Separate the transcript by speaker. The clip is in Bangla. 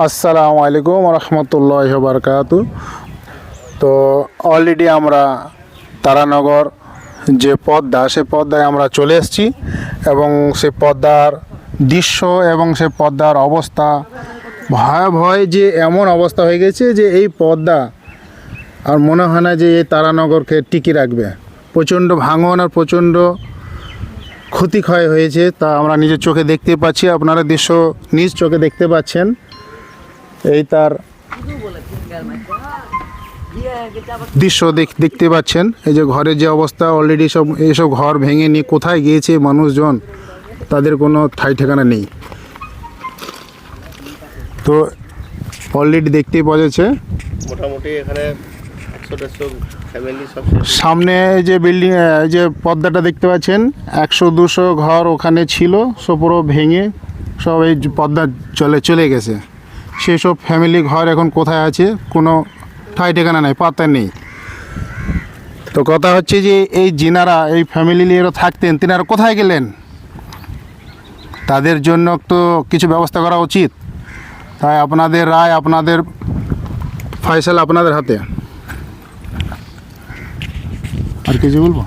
Speaker 1: আসসালামু আলাইকুম রহমতুল্লাহি ওয়া বারাকাতুহু। তো অলরেডি আমরা তারানগর যে পদ্মা, সে পদ্মায় আমরা চলে এসেছি এবং সে পদ্মার দৃশ্য এবং সে পদ্মার অবস্থা ভয়াবহ, যে এমন অবস্থা হয়ে গেছে যে এই পদ্মা আর মনে হয় না যে এই তারানগরকে টিকি রাখবে। প্রচণ্ড ভাঙন আর প্রচণ্ড ক্ষতিক্ষয় হয়েছে, তা আমরা নিজের চোখে দেখতে পাচ্ছি। আপনারা দৃশ্য নিজ চোখে দেখতে পাচ্ছেন। এই তার দৃশ্য দেখতে পাচ্ছেন। এই যে ঘরের যে অবস্থা, অলরেডি এইসব ঘর ভেঙে নিয়ে কোথায় গিয়েছে মানুষজন, তাদের কোনো ঠাই ঠিকানা নেই। তো অলরেডি দেখতেই পাওয়া যাচ্ছে
Speaker 2: মোটামুটি এখানে 100-150 ফ্যামিলি সব
Speaker 1: সামনে যে বিল্ডিং, যে পদ্মাটা দেখতে পাচ্ছেন, 100-200 ঘর ওখানে ছিল, সব পুরো ভেঙে সব এই পদ্মা চলে গেছে। সেই সব ফ্যামিলি ঘর এখন কোথায় আছে, কোনো ঠাই ঠিকানা নেই, পাত্তা নেই। তো কথা হচ্ছে যে এই যিনারা এই ফ্যামিলি নিয়ে থাকতেন, তিনারা কোথায় গেলেন? তাদের জন্য তো কিছু ব্যবস্থা করা উচিত। তাই আপনাদের রায়, আপনাদের ফয়সালা আপনাদের হাতে। আর কিছু বলবো?